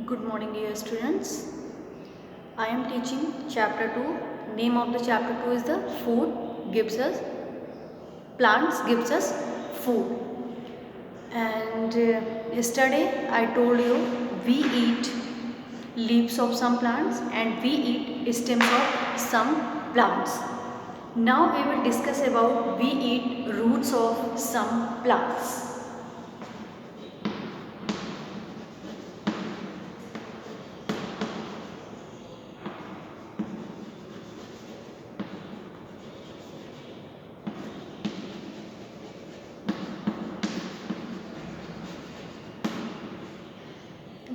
Good morning, dear students. I am teaching chapter 2. Name of the chapter 2 is the food gives us plants gives us food. And yesterday I told you we eat leaves of some plants and we eat stems of some plants. Now we will discuss about we eat roots of some plants.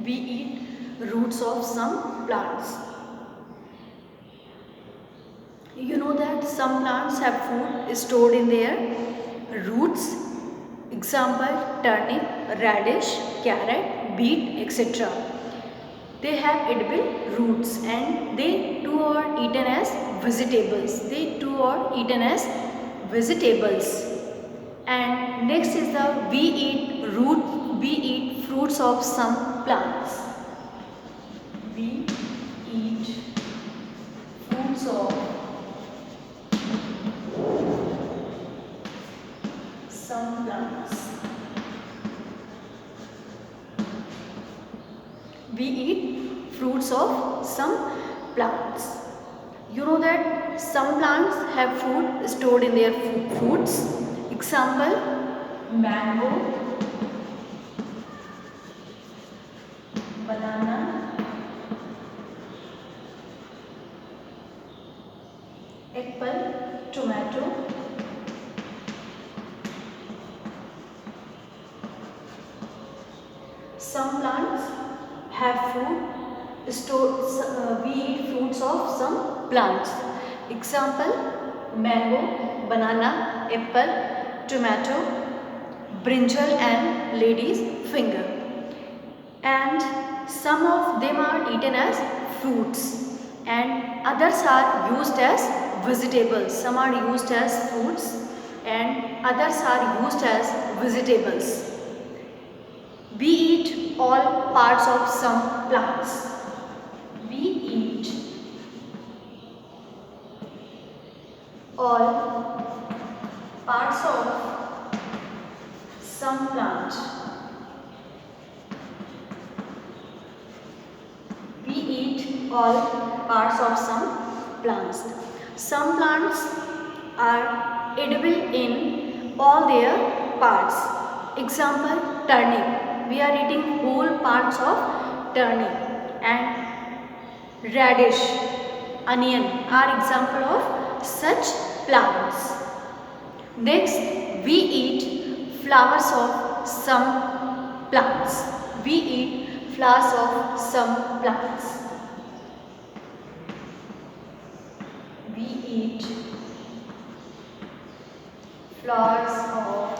We eat roots of some plants. You know that some plants have food stored in their roots. Example, turnip, radish, carrot, beet, etc. They have edible roots and they too are eaten as vegetables. And next is the we eat fruits of some plants. We eat fruits of some plants. We eat fruits of some plants. You know that some plants have food stored in their fruits. Example, mango, banana, apple, tomato, some plants have food stored. We eat fruits of some plants. Example, mango, banana, apple, tomato, brinjal and lady's finger. And some of them are eaten as fruits and others are used as vegetables. Some are used as fruits and others are used as vegetables. We eat all parts of some plants. We eat all parts of some plant. We eat all parts of some plants. Some plants are edible in all their parts. Example, turnip. We are eating whole parts of turnip. And radish, onion are example of such plants. Next, we eat flowers of some plants. We eat flowers of some plants. We eat flowers of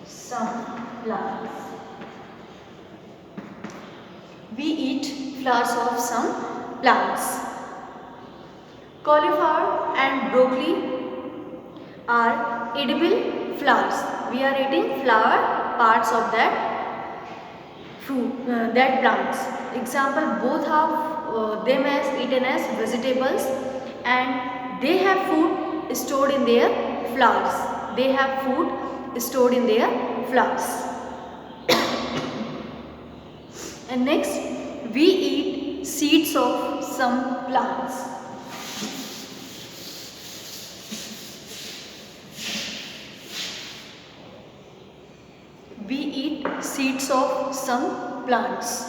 some plants. We eat flowers of some plants. Cauliflower and broccoli are edible flowers. We are eating flower parts of that fruit, that plants. Example, both have them as eaten as vegetables and they have food stored in their flowers. They have food stored in their flowers. And next, we eat seeds of some plants. We eat seeds of some plants.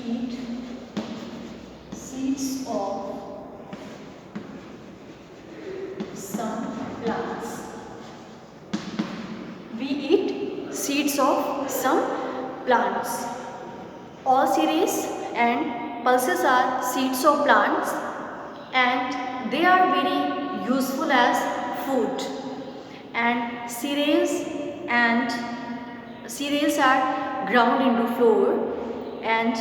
Eat seeds of some plants. We eat seeds of some plants. All cereals and pulses are seeds of plants and they are very useful as food. And cereals are ground into flour and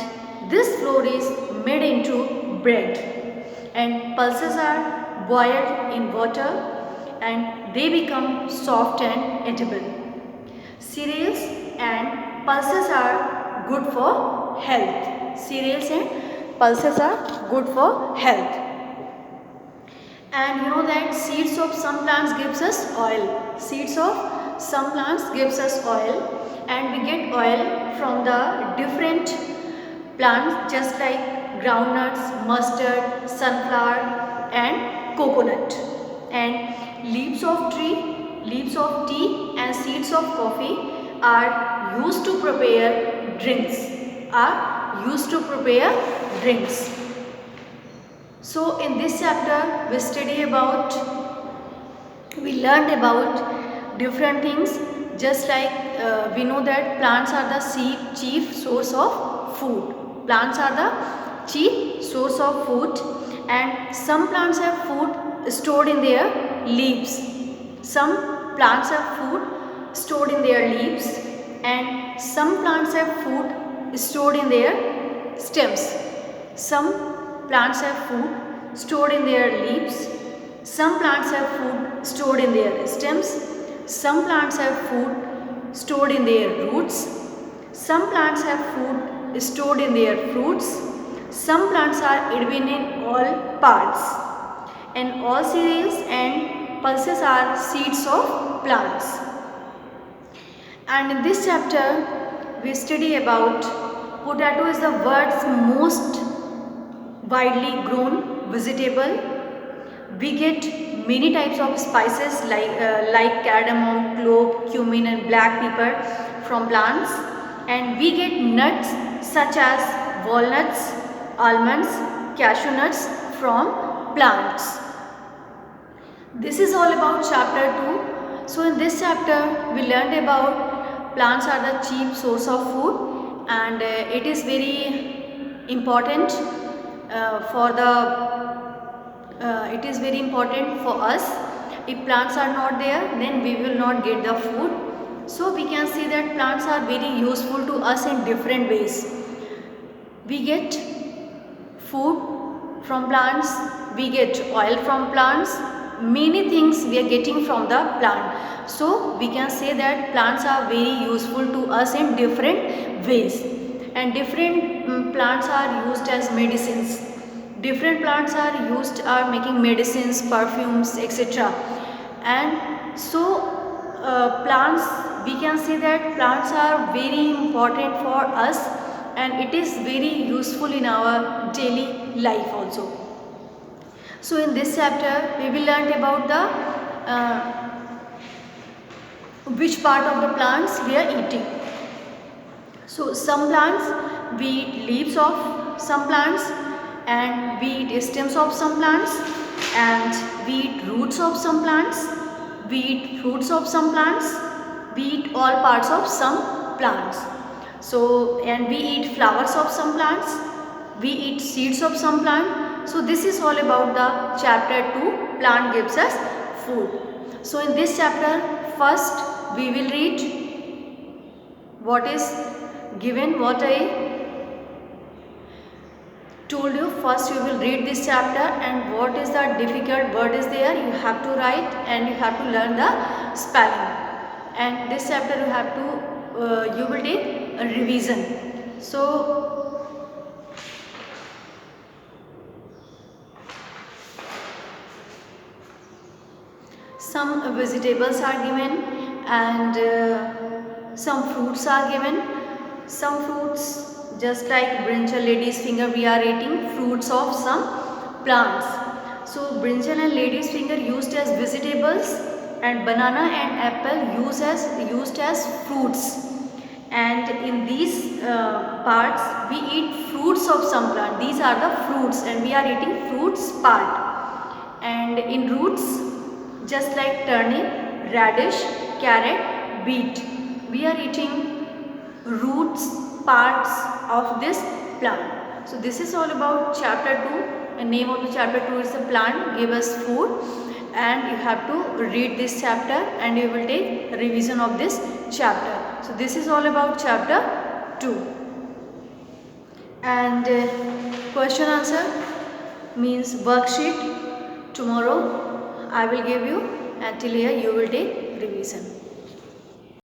this flour is made into bread. And pulses are boiled in water and they become soft and edible. Cereals and pulses are good for health. Cereals and pulses are good for health. And you know that seeds of some plants gives us oil. Seeds of some plants gives us oil, and we get oil from the different plants just like groundnuts, mustard, sunflower and coconut. And leaves of tea and seeds of coffee are used to prepare drinks. So in this chapter we learned about different things, just like we know that plants are the chief source of food. Plants are the chief source of food, and some plants have food stored in their leaves. Some plants have food stored in their leaves, and some plants have food stored in their stems. Some plants have food stored in their leaves. Some plants have food stored in their stems. Some plants have food stored in their roots. Some plants have food stored in their fruits. Some plants are edible in all parts. And all cereals and pulses are seeds of plants. And in this chapter, we study about potato is the world's most widely grown vegetable. We get many types of spices like cardamom, clove, cumin and black pepper from plants, and we get nuts such as walnuts, almonds, cashew nuts from plants. This is all about chapter 2. So in this chapter we learned about plants are the chief source of food, and it is very important for us. If plants are not there, then we will not get the food. So we can see that plants are very useful to us in different ways. We get food from plants, we get oil from plants, many things we are getting from the plant. So we can say that plants are very useful to us in different ways, and different plants are used as medicines. Different plants are making medicines, perfumes, etc. And so plants, we can say that plants are very important for us, and it is very useful in our daily life also. So in this chapter we will learn about the which part of the plants we are eating. So some plants we eat leaves of some plants, and we eat stems of some plants, and we eat roots of some plants, we eat fruits of some plants, we eat all parts of some plants. So, and we eat flowers of some plants, we eat seeds of some plant. So this is all about the chapter 2, plant gives us food. So in this chapter, first we will read what is given, what I told you. First you will read this chapter, and what is the difficult word is there, you have to write, and you have to learn the spelling. And this chapter you will take a revision. So some vegetables are given, and some fruits are given. Some fruits just like brinjal, lady's finger, we are eating fruits of some plants. So brinjal and lady's finger used as vegetables, and banana and apple used as fruits. And in these parts we eat fruits of some plant. These are the fruits, and we are eating fruits part. And in roots, just like turnip, radish, carrot, beet, we are eating roots, parts of this plant. So this is all about chapter 2, and name of the chapter 2 is the plant give us food, and you have to read this chapter and you will take revision of this chapter. So this is all about chapter 2. And question answer means worksheet. Tomorrow I will give you and till here you will take